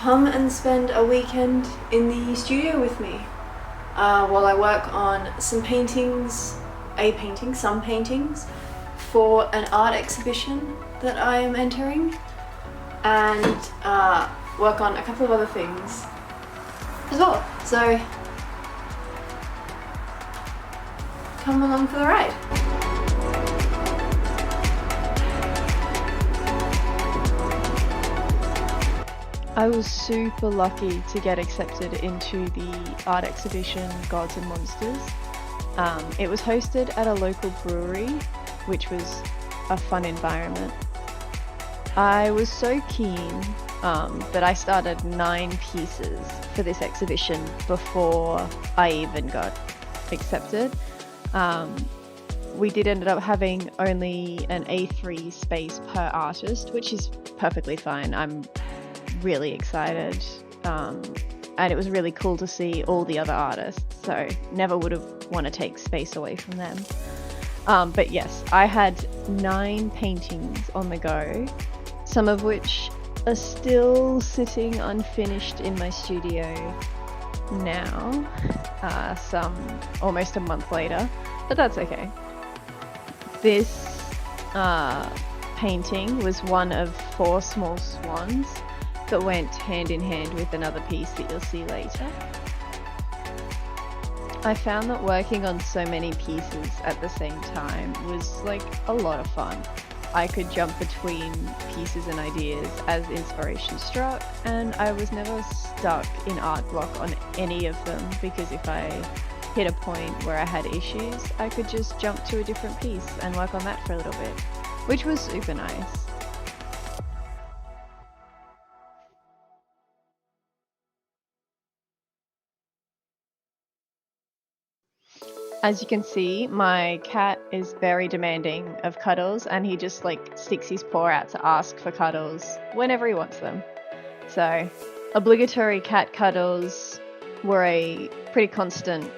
come and spend a weekend in the studio with me while I work on some paintings for an art exhibition that I am entering, and work on a couple of other things as well. So come along for the ride. I was super lucky to get accepted into the art exhibition Gods and Monsters. It was hosted at a local brewery, which was a fun environment. I was so keen that I started 9 pieces for this exhibition before I even got accepted. We did end up having only an A3 space per artist, which is perfectly fine. I'm really excited, and it was really cool to see all the other artists, so never would have want to take space away from them. But yes, I had 9 paintings on the go, some of which are still sitting unfinished in my studio now, some almost a month later, but that's okay. This painting was one of 4 small swans that went hand in hand with another piece that you'll see later. I found that working on so many pieces at the same time was like a lot of fun. I could jump between pieces and ideas as inspiration struck, and I was never stuck in art block on any of them, because if I hit a point where I had issues, I could just jump to a different piece and work on that for a little bit, which was super nice. As you can see, my cat is very demanding of cuddles, and he just like sticks his paw out to ask for cuddles whenever he wants them. So obligatory cat cuddles were a pretty constant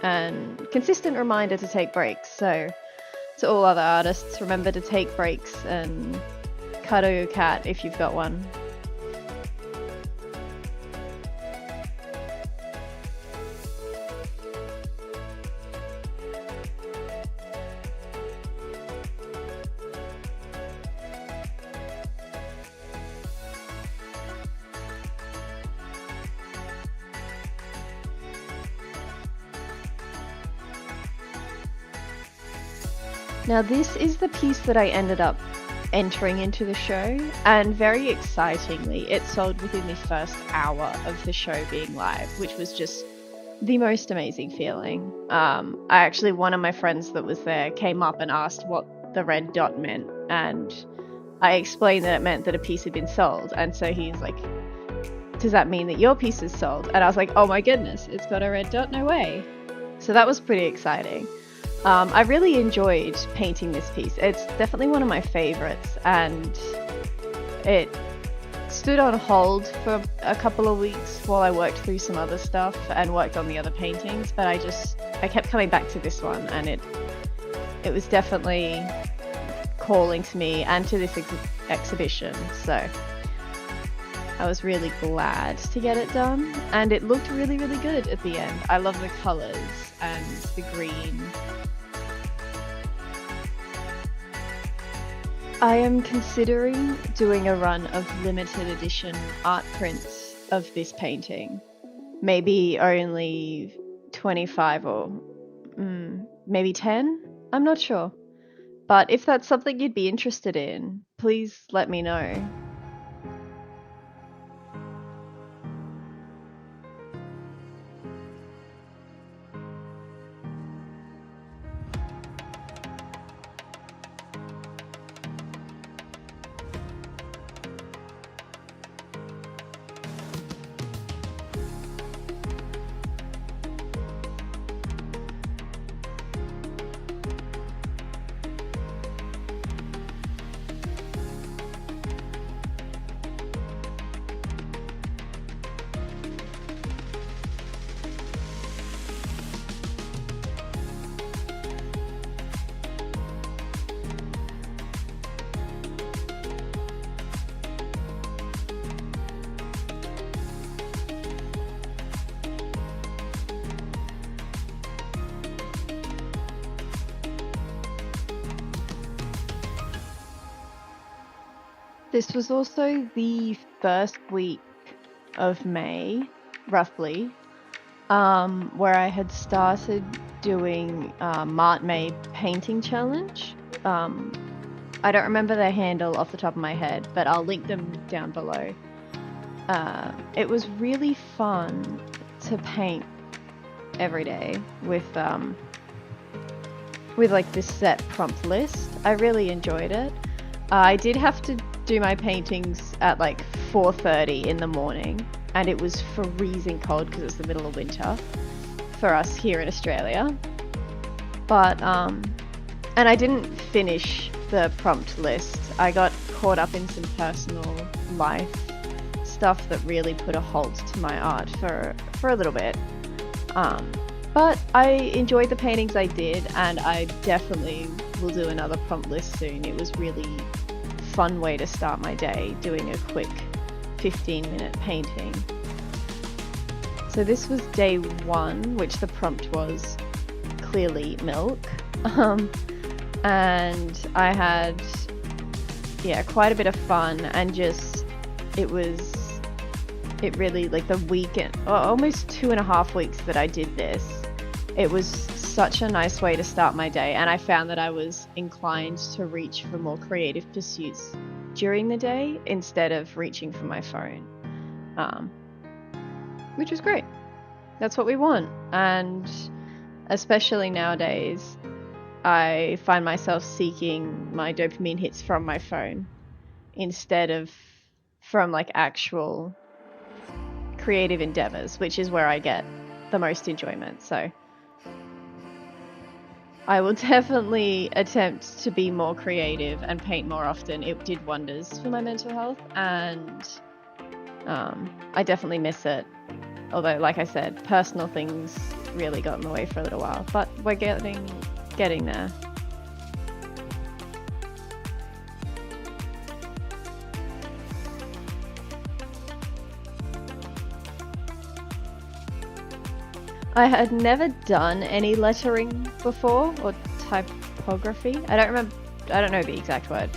and consistent reminder to take breaks. So to all other artists, remember to take breaks and cuddle your cat if you've got one. Now this is the piece that I ended up entering into the show, and very excitingly, it sold within the first hour of the show being live, which was just the most amazing feeling. One of my friends that was there came up and asked what the red dot meant, and I explained that it meant that a piece had been sold, and so he's like, does that mean that your piece is sold? And I was like, oh my goodness, it's got a red dot, no way. So that was pretty exciting. I really enjoyed painting this piece. It's definitely one of my favorites, and it stood on hold for a couple of weeks while I worked through some other stuff and worked on the other paintings, but I kept coming back to this one, and it was definitely calling to me and to this exhibition, so I was really glad to get it done, and it looked really, really good at the end. I love the colours and the green. I am considering doing a run of limited edition art prints of this painting. Maybe only 25 or maybe 10? I'm not sure. But if that's something you'd be interested in, please let me know. This was also the first week of May, roughly, where I had started doing Mart May painting challenge. I don't remember their handle off the top of my head, but I'll link them down below. It was really fun to paint every day with like this set prompt list. I really enjoyed it. I did have to do my paintings at like 4:30 in the morning, and it was freezing cold because it's the middle of winter for us here in Australia. But and I didn't finish the prompt list. I got caught up in some personal life stuff that really put a halt to my art for a little bit. But I enjoyed the paintings I did, and I definitely will do another prompt list soon. It was really fun way to start my day, doing a quick 15-minute painting. So this was day 1, which the prompt was clearly milk. And I had, quite a bit of fun, and just, it really, like the weekend, almost 2.5 weeks that I did this, it was such a nice way to start my day, and I found that I was inclined to reach for more creative pursuits during the day instead of reaching for my phone, which was great. That's what we want. And especially nowadays, I find myself seeking my dopamine hits from my phone instead of from like actual creative endeavors, which is where I get the most enjoyment. So I will definitely attempt to be more creative and paint more often. It did wonders for my mental health, and I definitely miss it. Although, like I said, personal things really got in the way for a little while, but we're getting there. I had never done any lettering before, or typography. I don't know the exact word.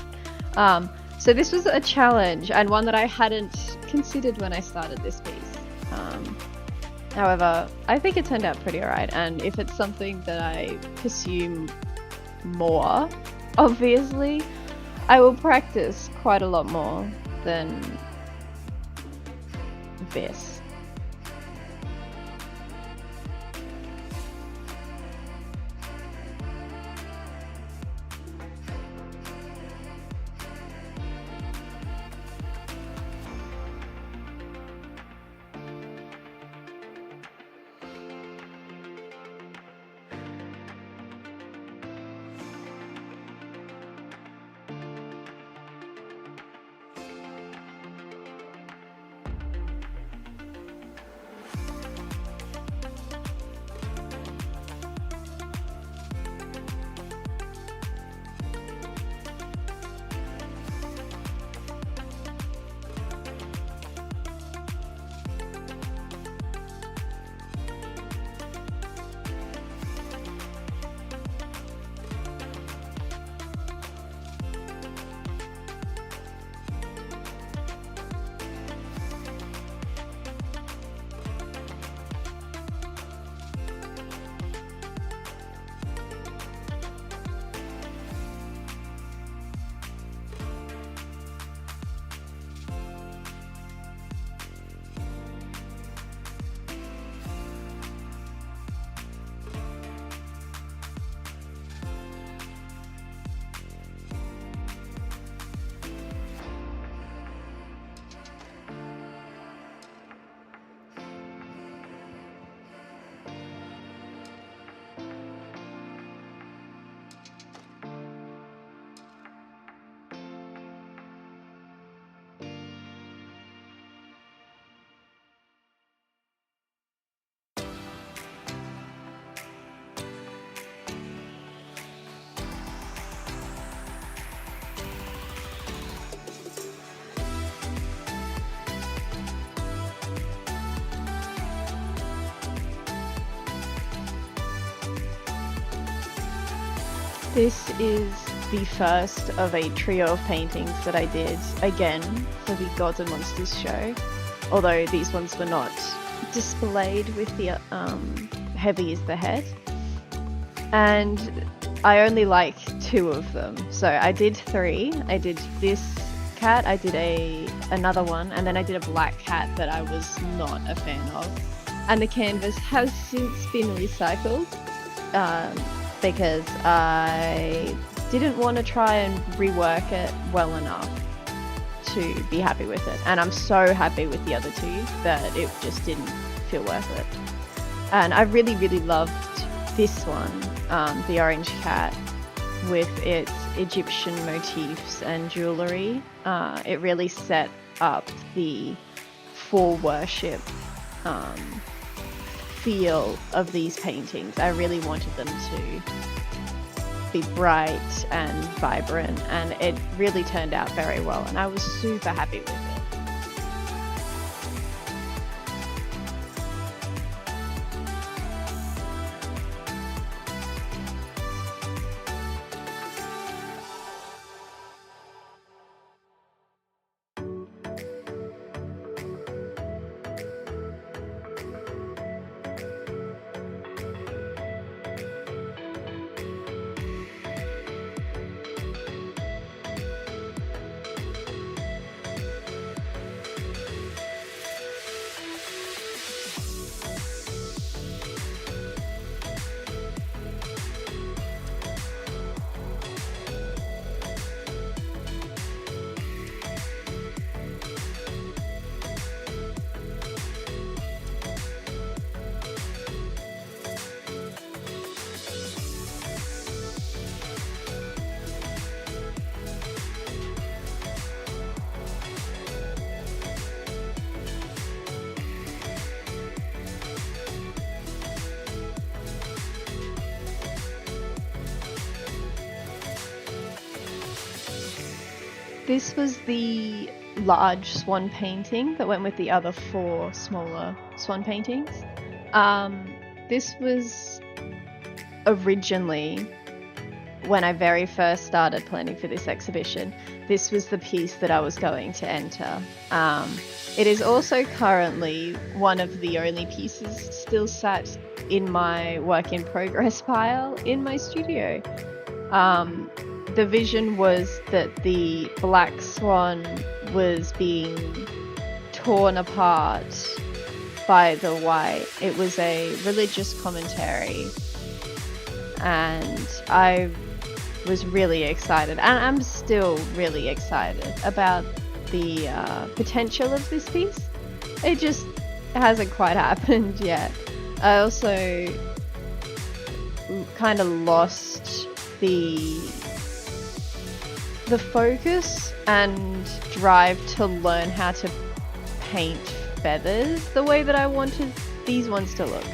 So this was a challenge, and one that I hadn't considered when I started this piece. However, I think it turned out pretty alright, and if it's something that I pursue more, obviously, I will practice quite a lot more than this. This is the first of a trio of paintings that I did again for the Gods and Monsters show, although these ones were not displayed with the heavy is the head, and I only like 2 of them. So I did 3. I did this cat, I did another one, and then I did a black cat that I was not a fan of. And the canvas has since been recycled because I didn't want to try and rework it well enough to be happy with it. And I'm so happy with the other 2 that it just didn't feel worth it. And I really, really loved this one, the orange cat, with its Egyptian motifs and jewellery. It really set up the for worship feel of these paintings. I really wanted them to be bright and vibrant, and it really turned out very well, and I was super happy with it. This was the large swan painting that went with the other 4 smaller swan paintings. This was originally, when I very first started planning for this exhibition, this was the piece that I was going to enter. It is also currently one of the only pieces still sat in my work in progress pile in my studio. The vision was that the black swan was being torn apart by the white. It was a religious commentary, and I was really excited, and I'm still really excited about the potential of this piece. It just hasn't quite happened yet. I also kind of lost the focus and drive to learn how to paint feathers the way that I wanted these ones to look,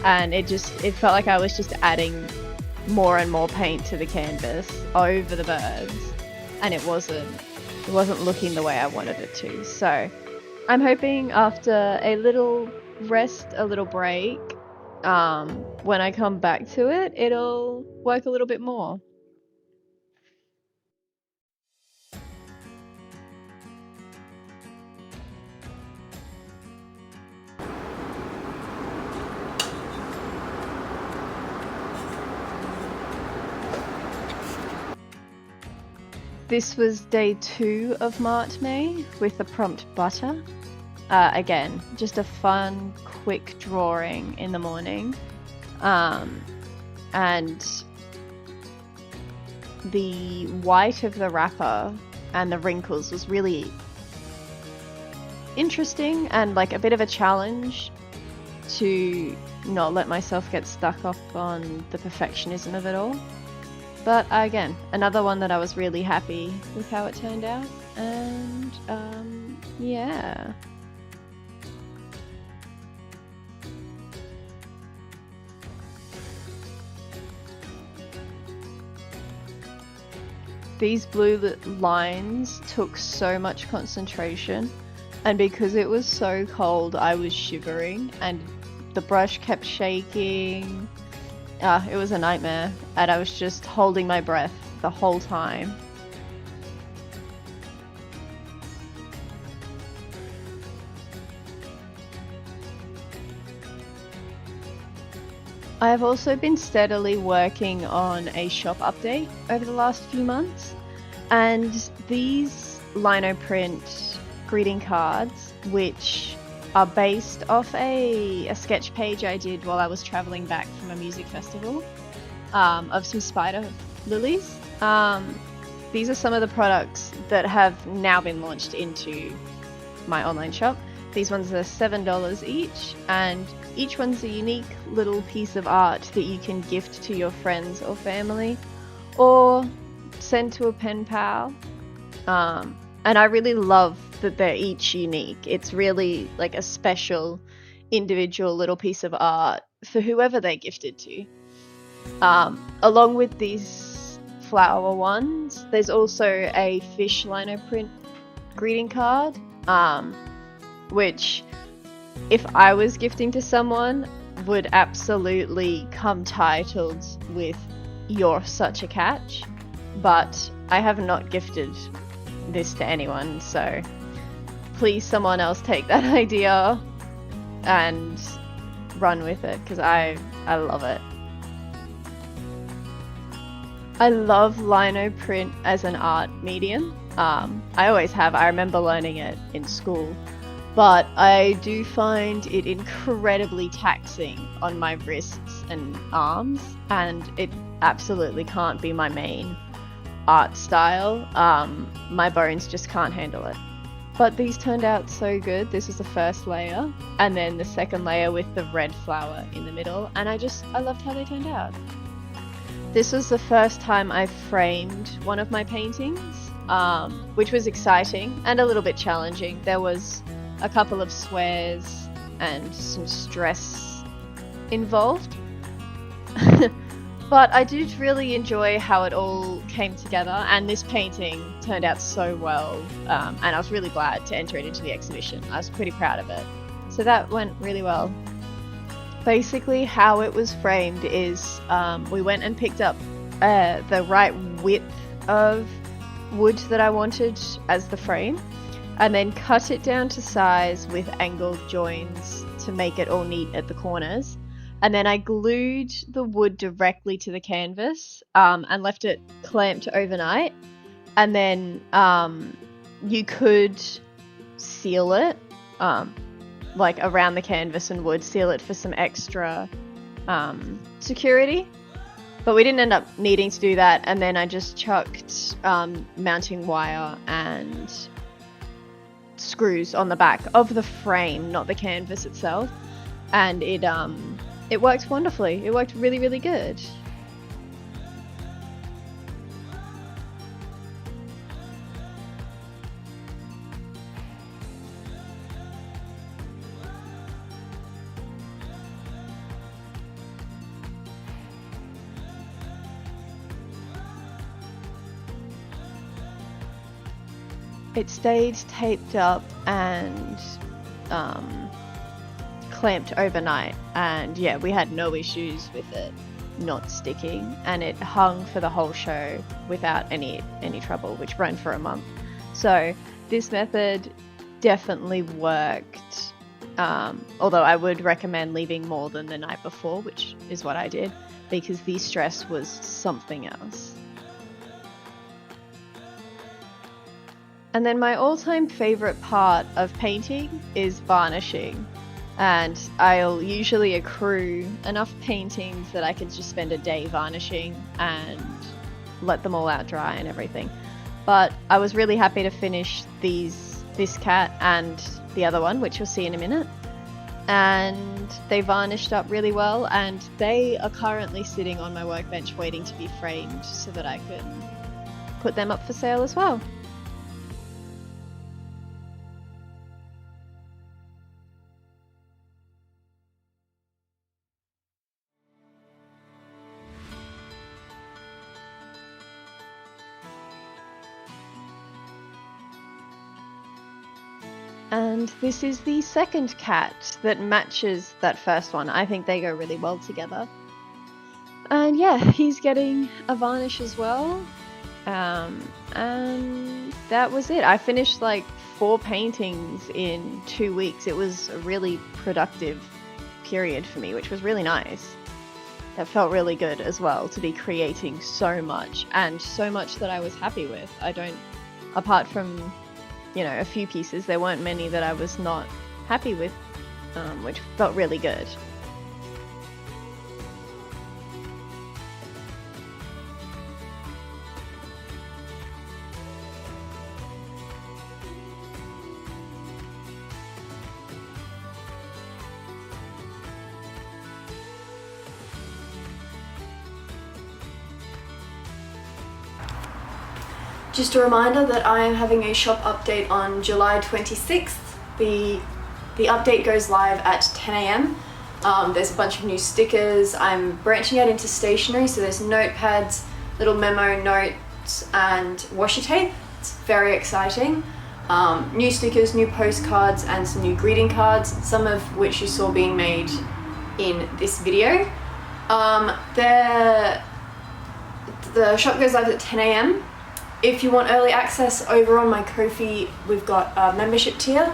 and it felt like I was just adding more and more paint to the canvas over the birds, and it wasn't looking the way I wanted it to. So I'm hoping after a little rest, a little break, when I come back to it, it'll work a little bit more. This was day 2 of Mart May with the prompt butter. Again, just a fun, quick drawing in the morning. And the white of the wrapper and the wrinkles was really interesting and like a bit of a challenge to not let myself get stuck up on the perfectionism of it all. But again, another one that I was really happy with how it turned out, and yeah. These blue lines took so much concentration, and because it was so cold, I was shivering, and the brush kept shaking. It was a nightmare, and I was just holding my breath the whole time. I've also been steadily working on a shop update over the last few months, and these lino print greeting cards, which are based off a sketch page I did while I was traveling back from a music festival, of some spider lilies. These are some of the products that have now been launched into my online shop. These ones are $7 each, and each one's a unique little piece of art that you can gift to your friends or family, or send to a pen pal. And I really love that they're each unique. It's really like a special, individual little piece of art for whoever they're gifted to. Along with these flower ones, there's also a fish lino print greeting card, which, if I was gifting to someone, would absolutely come titled with "You're such a catch," but I have not gifted this to anyone, so please someone else take that idea and run with it, because I love it. I love lino print as an art medium. I always have. I remember learning it in school, but I do find it incredibly taxing on my wrists and arms, and it absolutely can't be my main art style. My bones just can't handle it. But these turned out so good. This was the first layer, and then the second layer with the red flower in the middle, and I loved how they turned out. This was the first time I framed one of my paintings, which was exciting and a little bit challenging. There was a couple of swears and some stress involved. But I did really enjoy how it all came together, and this painting turned out so well, and I was really glad to enter it into the exhibition. I was pretty proud of it. So that went really well. Basically, how it was framed is we went and picked up the right width of wood that I wanted as the frame, and then cut it down to size with angled joins to make it all neat at the corners. And then I glued the wood directly to the canvas, and left it clamped overnight. And then you could seal it, like around the canvas and wood, seal it for some extra security. But we didn't end up needing to do that, and then I just chucked mounting wire and screws on the back of the frame, not the canvas itself, and it worked wonderfully. It worked really, really good. It stayed taped up and clamped overnight, and yeah, we had no issues with it not sticking, and it hung for the whole show without any trouble, which ran for a month. So this method definitely worked, although I would recommend leaving more than the night before, which is what I did, because the stress was something else. And then my all-time favourite part of painting is varnishing. And I'll usually accrue enough paintings that I could just spend a day varnishing and let them all out dry and everything. But I was really happy to finish this cat and the other one, which you'll see in a minute. And they varnished up really well, and they are currently sitting on my workbench waiting to be framed so that I can put them up for sale as well. And this is the second cat that matches that first one. I think they go really well together. And yeah, he's getting a varnish as well. And that was it. I finished like 4 paintings in 2 weeks. It was a really productive period for me, which was really nice. That felt really good as well, to be creating so much, and so much that I was happy with. Apart from, a few pieces, there weren't many that I was not happy with, which felt really good. Just a reminder that I am having a shop update on July 26th. The update goes live at 10 a.m. There's a bunch of new stickers. I'm branching out into stationery, so there's notepads, little memo notes, and washi tape. It's very exciting. New stickers, new postcards, and some new greeting cards, some of which you saw being made in this video. The shop goes live at 10 a.m. If you want early access, over on my Ko-fi, we've got a membership tier.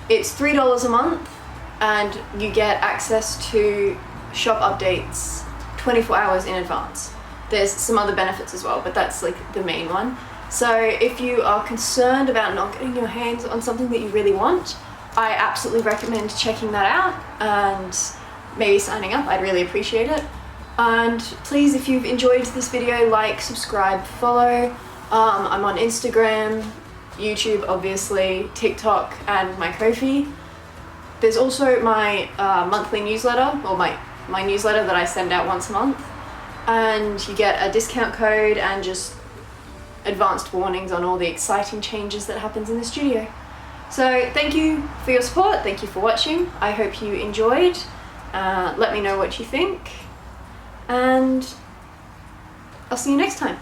It's $3 a month, and you get access to shop updates 24 hours in advance. There's some other benefits as well, but that's like the main one. So if you are concerned about not getting your hands on something that you really want, I absolutely recommend checking that out and maybe signing up. I'd really appreciate it. And please, if you've enjoyed this video, like, subscribe, follow. I'm on Instagram, YouTube obviously, TikTok, and my Ko-fi. There's also my monthly newsletter, or my newsletter that I send out once a month, and you get a discount code and just advanced warnings on all the exciting changes that happens in the studio. So thank you for your support, thank you for watching. I hope you enjoyed. Let me know what you think, and I'll see you next time.